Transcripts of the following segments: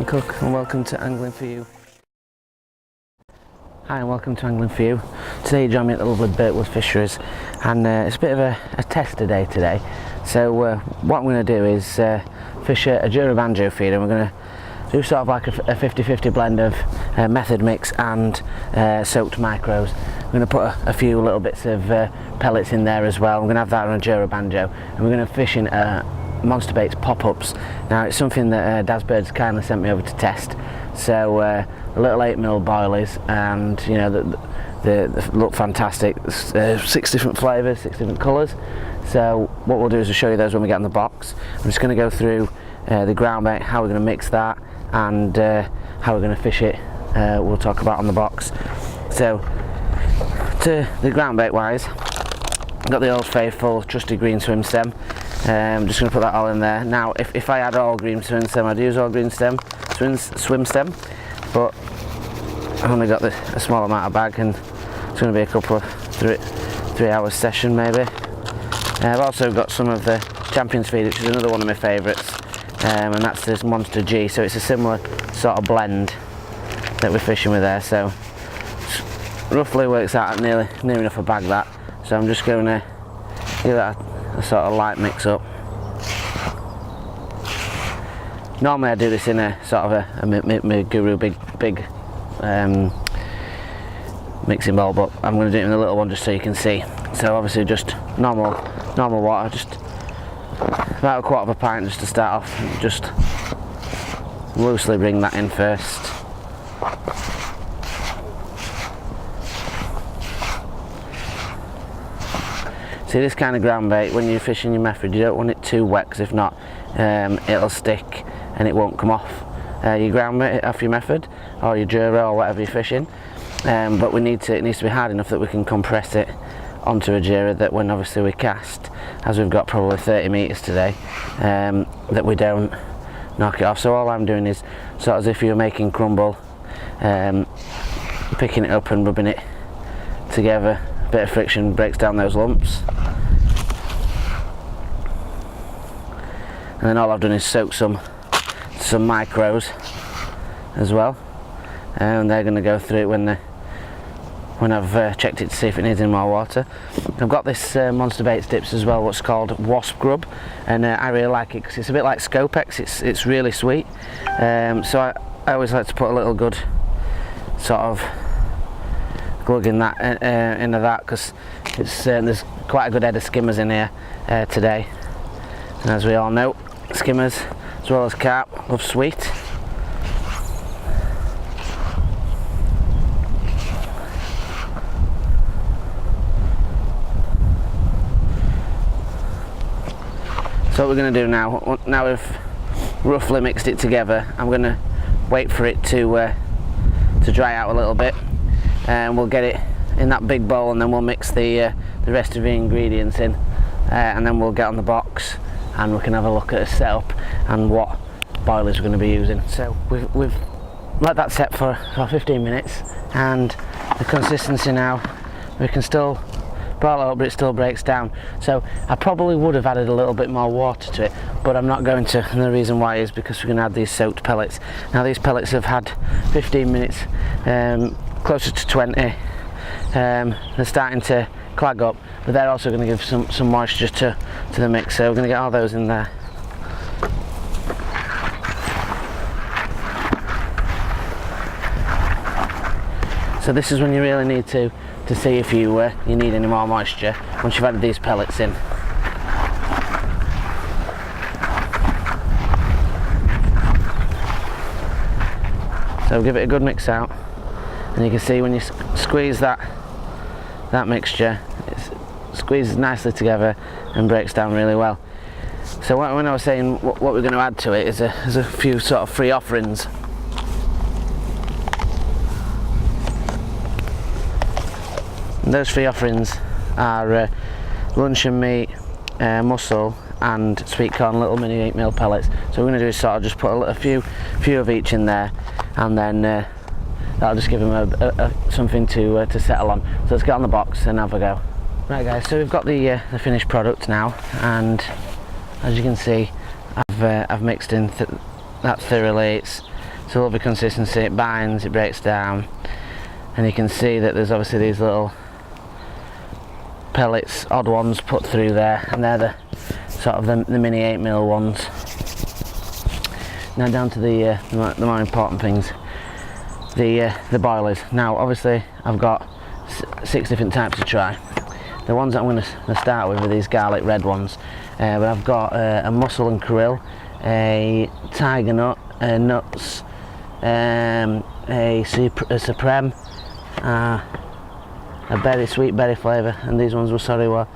I'm Cook and welcome to Angling For You. Hi and welcome to Angling For You. Today you join me at the lovely Birkwood Fisheries, and it's a bit of a tester day today. So what I'm going to do is fish a Jura banjo feeder, and we're going to do sort of like a 50-50 blend of method mix and soaked micros. I'm going to put a few little bits of pellets in there as well. I'm going to have that on a Jura banjo, and we're going to fish in monster baits pop-ups. Now it's something that Daz Bird's kindly sent me over to test. So a little 8mm boilies, and you know they look fantastic. 6 different flavours, 6 different colours. So what we'll do is we'll show you those when we get in the box. I'm just going to go through the ground bait, how we're going to mix that, and how we're going to fish it. We'll talk about on the box. So to the ground bait wise, I've got the old faithful trusty green swim stem. I'm just going to put that all in there. Now if I had all green swim stem, I'd use all green swim stem, but I've only got a small amount of bag, and it's going to be a couple of 3 hours session maybe. I've also got some of the Champions feed, which is another one of my favourites, and that's this Monster G, so it's a similar sort of blend that we're fishing with there. So roughly works out at near enough a bag that. So I'm just going to give that a sort of light mix up. Normally I do this in a sort of a Guru big mixing bowl, but I'm going to do it in a little one just so you can see. So obviously just normal water, just about 1/4 pint just to start off, and just loosely bring that in first. See, this kind of ground bait, when you're fishing your method, you don't want it too wet, because if not it'll stick and it won't come off your ground bait, off your method or your Jura or whatever you're fishing. But it needs to be hard enough that we can compress it onto a Jura, that when obviously we cast, as we've got probably 30 metres today, that we don't knock it off. So all I'm doing is sort of as if you're making crumble, picking it up and rubbing it together. A bit of friction breaks down those lumps, and then all I've done is soak some micros as well, and they're going to go through it when I've checked it to see if it needs any more water. I've got this Monster Baits dips as well, what's called Wasp Grub, and I really like it because it's a bit like Scopex. It's really sweet, so I always like to put a little good sort of glug in that into that, because there's quite a good head of skimmers in here today, and as we all know, skimmers as well as carp love sweet. So what we're going to do now we've roughly mixed it together, I'm going to wait for it to dry out a little bit, and we'll get it in that big bowl, and then we'll mix the rest of the ingredients in, and then we'll get on the box and we can have a look at a setup and what boilers we're going to be using. So we've let that set for 15 minutes, and the consistency now, we can still boil it up, but it still breaks down. So I probably would have added a little bit more water to it, but I'm not going to, and the reason why is because we're going to add these soaked pellets. Now these pellets have had 15 minutes, closer to 20. They're starting to clag up, but they're also going to give some moisture to the mix, so we're going to get all those in there. So this is when you really need to see if you need any more moisture, once you've added these pellets in. So give it a good mix out, and you can see when you squeeze that mixture, it squeezes nicely together and breaks down really well. So when I was saying what we're going to add to it is a few sort of free offerings. And those free offerings are luncheon meat, mussel, and sweet corn little mini 8mm pellets. So what we're going to do is sort of just put a few of each in there, and then that'll just give them something to settle on. So let's get on the box and have a go. Right guys, so we've got the finished product now, and as you can see, I've mixed in that thoroughly. It's a lovely consistency, it binds, it breaks down, and you can see that there's obviously these little pellets, odd ones put through there, and they're the sort of the mini 8mm ones. Now down to the more important things, the boilers. Now obviously I've got 6 different types to try. The ones that I'm going to start with are these garlic red ones, but I've got a mussel and krill, a tiger nut, nuts, a supreme, a berry, sweet berry flavour, and these ones were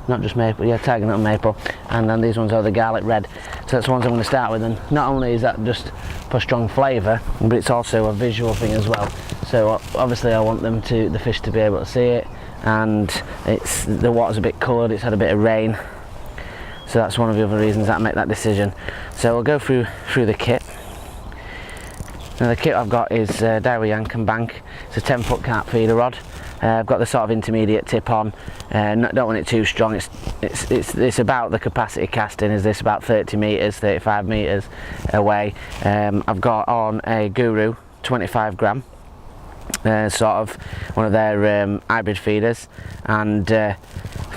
not just maple, yeah, tiger nut and maple, and then these ones are the garlic red. So that's the ones I'm going to start with, and not only is that just for strong flavour, but it's also a visual thing as well. So obviously I want the fish to be able to see it, and the water's a bit coloured, it's had a bit of rain, so that's one of the other reasons that I make that decision. So we'll go through the kit. Now the kit I've got is Dairy Yank and Bank. It's a 10-foot carp feeder rod. I've got the sort of intermediate tip on. Don't want it too strong. It's about the capacity casting. Is this about 30 metres, 35 metres away? I've got on a Guru 25 gram, sort of one of their hybrid feeders, and I've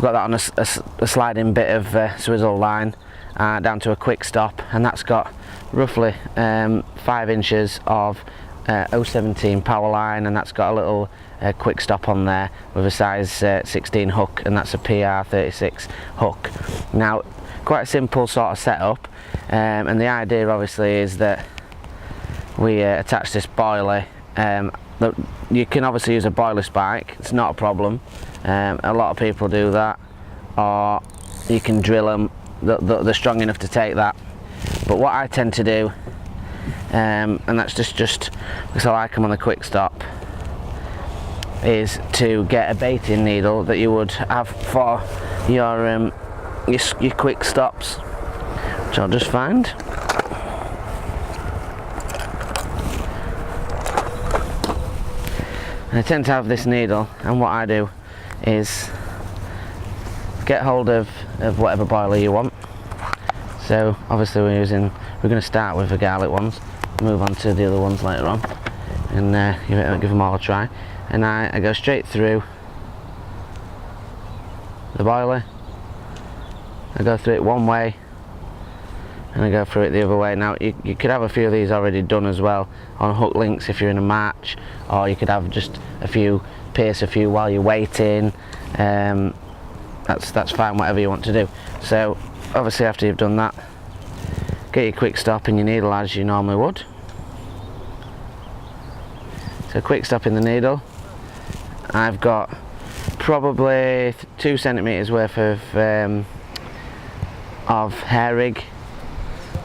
got that on a sliding bit of swizzle line down to a quick stop, and that's got roughly 5 inches of 017 power line, and that's got a little quick stop on there with a size 16 hook, and that's a PR36 hook. Now quite a simple sort of setup, and the idea obviously is that we attach this boiler. You can obviously use a boiler spike, it's not a problem. A lot of people do that, or you can drill them, they're strong enough to take that. But what I tend to do, and that's just because I like them on the quick stop, is to get a baiting needle that you would have for your quick stops, which I'll just find. And I tend to have this needle, and what I do is get hold of whatever boiler you want. So obviously we're going to start with the garlic ones, move on to the other ones later on, and give them all a try. And I go straight through the boiler. I go through it one way, and I go through it the other way. Now you could have a few of these already done as well on hook links if you're in a match, or you could have just pierce a few while you're waiting. That's fine, whatever you want to do. So obviously after you've done that, get your quick stop in your needle as you normally would. So quick stop in the needle. I've got probably 2 centimetres worth of hair rig,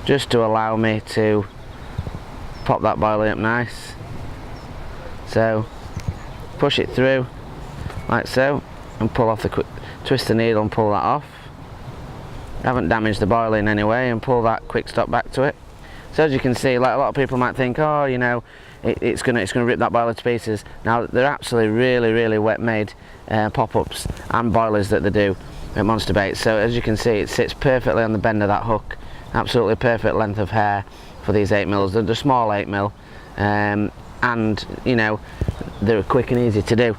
just to allow me to pop that boiler up nice. So push it through like so, and pull off twist the needle and pull that off. I haven't damaged the boiler in any way, and pull that quick stop back to it. So as you can see, like a lot of people might think, oh, you know, it's gonna rip that boiler to pieces. Now they're actually really wet made pop-ups and boilers that they do at Monster Baits. So as you can see, it sits perfectly on the bend of that hook. Absolutely perfect length of hair for these 8mm. They're the small 8mm, and you know, they're quick and easy to do.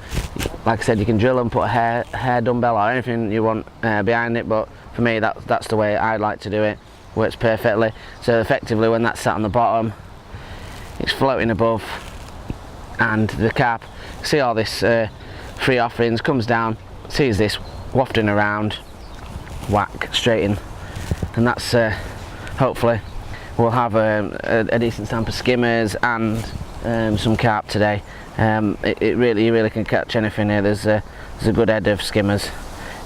Like I said, you can drill them, put a hair dumbbell or anything you want behind it, but for me that's the way I like to do it. Works perfectly. So effectively, when that's sat on the bottom, it's floating above, and the carp, see all this free offerings, comes down, sees this wafting around, whack, straight in, and that's hopefully we'll have a decent stamp of skimmers and some carp today. You really can catch anything here. There's a good head of skimmers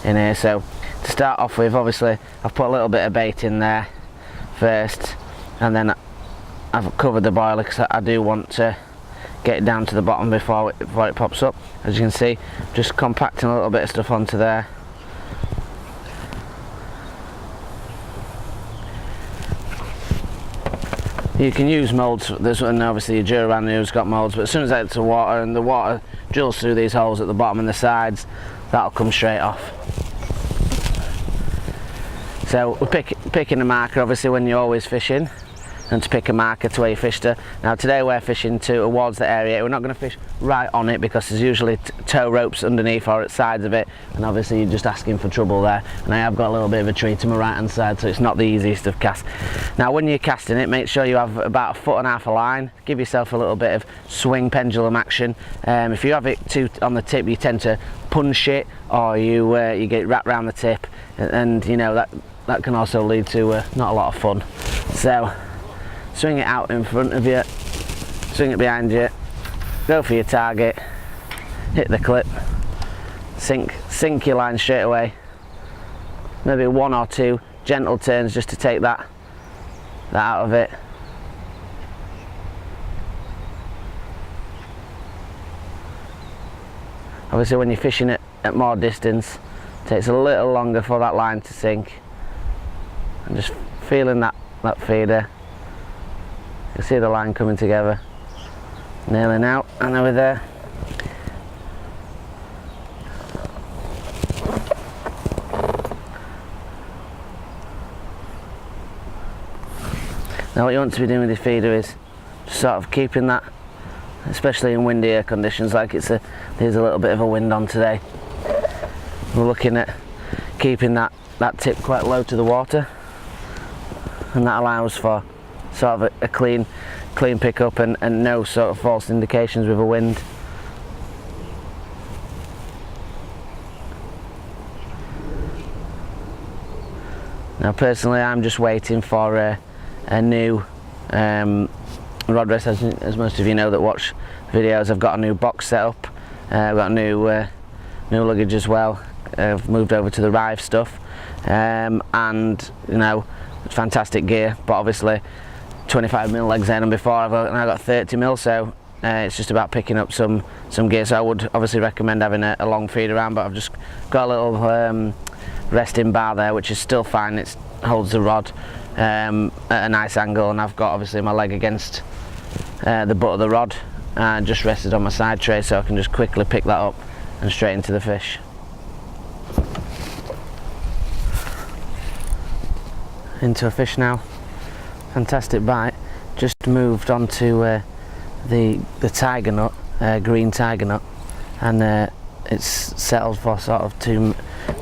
in here. So to start off with, obviously I've put a little bit of bait in there first, and then I've covered the boiler because I do want to get it down to the bottom before it pops up. As you can see, just compacting a little bit of stuff onto there. You can use moulds. This one, obviously your Duraban has got moulds, but as soon as it's water and the water drills through these holes at the bottom and the sides, that'll come straight off. So we're picking a marker obviously when you're always fishing, and to pick a marker to where you fished her. Now today we're fishing towards the area. We're not going to fish right on it because there's usually tow ropes underneath or at sides of it, and obviously you're just asking for trouble there. And I have got a little bit of a tree to my right hand side, so it's not the easiest of casts. Now when you're casting it, make sure you have about 1.5 foot of line. Give yourself a little bit of swing pendulum action. If you have it too on the tip, you tend to punch it, or you get wrapped around the tip, and you know that can also lead to not a lot of fun. So swing it out in front of you, swing it behind you, go for your target, hit the clip, sink your line straight away. Maybe 1 or 2 gentle turns just to take that out of it. Obviously when you're fishing it at more distance, it takes a little longer for that line to sink. And just feeling that feeder. You can see the line coming together. Nailing out, and over there. Now what you want to be doing with your feeder is just sort of keeping that, especially in windier conditions like there's a little bit of a wind on today. We're looking at keeping that tip quite low to the water, and that allows for sort of a clean pickup and no sort of false indications with a wind. Now personally I'm just waiting for a new rod rest. As most of you know that watch videos, I've got a new box set up. I've got a new luggage as well. I've moved over to the Rive stuff, and you know, fantastic gear, but obviously 25mm legs in, and before I've now got 30mm, so it's just about picking up some gear. So I would obviously recommend having a long feed around, but I've just got a little resting bar there, which is still fine. It holds the rod at a nice angle, and I've got obviously my leg against the butt of the rod and just rested on my side tray, so I can just quickly pick that up and straight into the fish. Into a fish now. Fantastic bite. Just moved onto the tiger nut, green tiger nut, and it's settled for sort of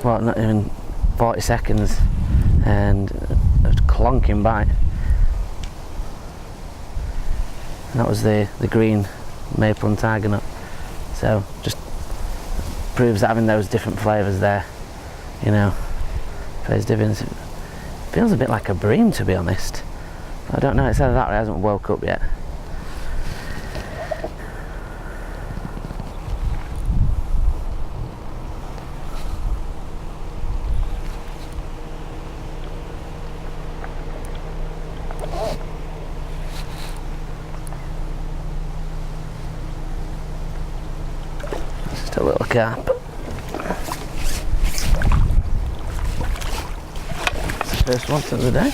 not even 40 seconds, and a clonking bite. And that was the green maple and tiger nut. So just proves that having those different flavours there, you know, plays dividends. It feels a bit like a bream, to be honest. I don't know, it's either that or it hasn't woke up yet. Just a little carp. First one of the day.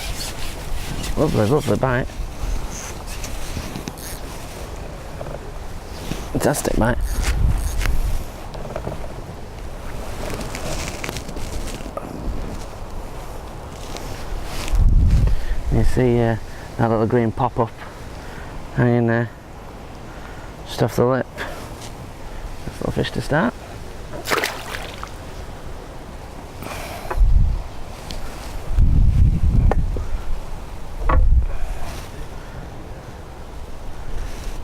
Lovely bite. Fantastic bite. You see that little green pop up hanging there, just off the lip. Nice little fish to start.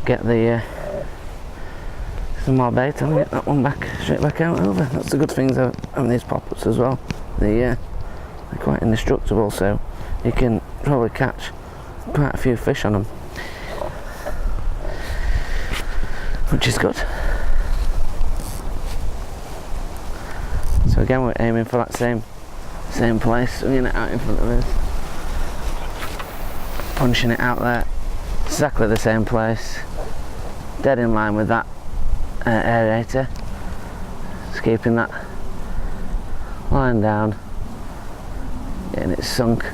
Get the some more bait and get that one straight back out over. That's the good things of having these pop-ups as well. They're quite indestructible, so you can probably catch quite a few fish on them, which is good. So again, we're aiming for that same place, swinging it out in front of us, punching it out there, exactly the same place. Dead in line with that aerator. Just keeping that line down, getting it sunk,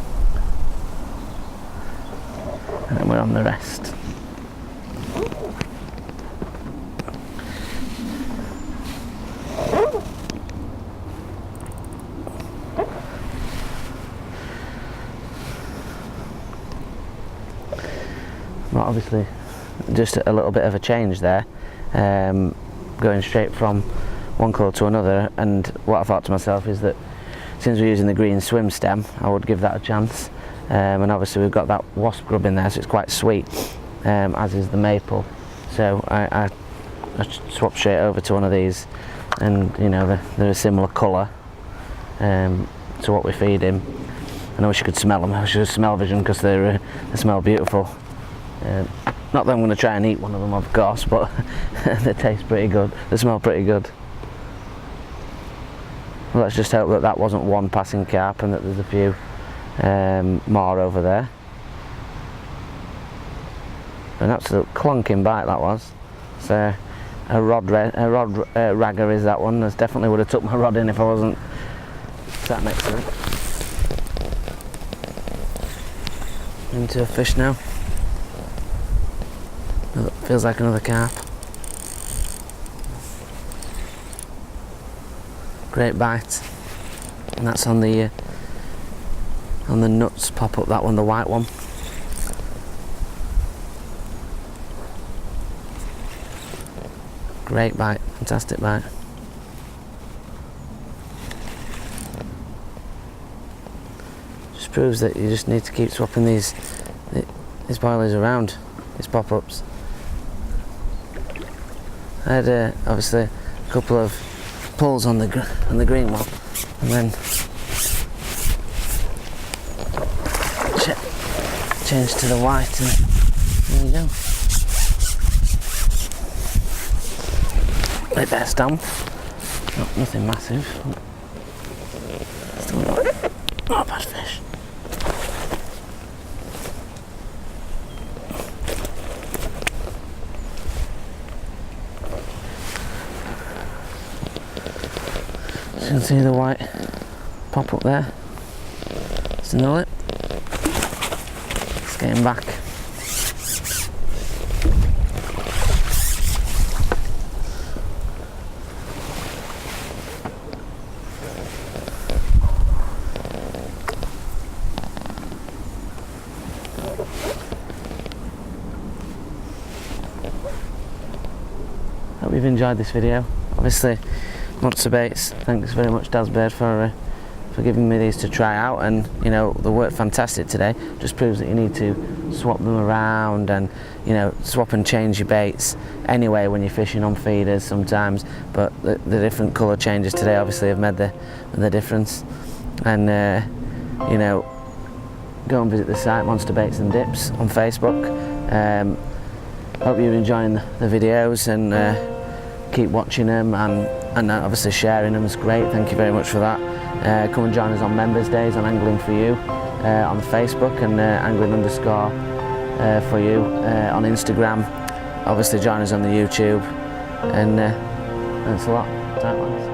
and then we're on the rest. obviously just a little bit of a change there, going straight from one colour to another. And what I thought to myself is that since we're using the green swim stem, I would give that a chance. And obviously we've got that wasp grub in there, so it's quite sweet, as is the maple. So I swapped straight over to one of these, and you know, they're a similar colour to what we feed him. I wish you could smell them. I should have smell vision, because they smell beautiful. Not that I'm going to try and eat one of them, of course, but they taste pretty good. They smell pretty good. Well, let's just hope that that wasn't one passing carp and that there's a few more over there. An absolute clonking bite that was. So a rod ragger is that one. I definitely would have took my rod in if I wasn't sat next to it. Into a fish now. Feels like another carp. Great bite, and that's on the nuts pop up, that one, the white one. Great bite, fantastic bite. Just proves that you just need to keep swapping these boilies around, these pop-ups. I had obviously a couple of pulls on the green one, and then change to the white, and there you go. A bit of stamp, nothing massive. Still not a bad fish. You can see the white pop up there. It's in the lip. It's getting back. Hope you've enjoyed this video. Obviously, lots of baits. Thanks very much, Dazbird, for giving me these to try out, and you know, they worked fantastic today. Just proves that you need to swap them around, and you know, swap and change your baits anyway when you're fishing on feeders sometimes. But the different colour changes today obviously have made the difference. And you know, go and visit the site Monster Baits and Dips on Facebook. Hope you're enjoying the videos, and keep watching them, and obviously sharing them is great. Thank you very much for that. Come and join us on Members Days on Angling For You on Facebook, and angling_for you on Instagram. Obviously join us on the YouTube, and thanks a lot. Tight lads.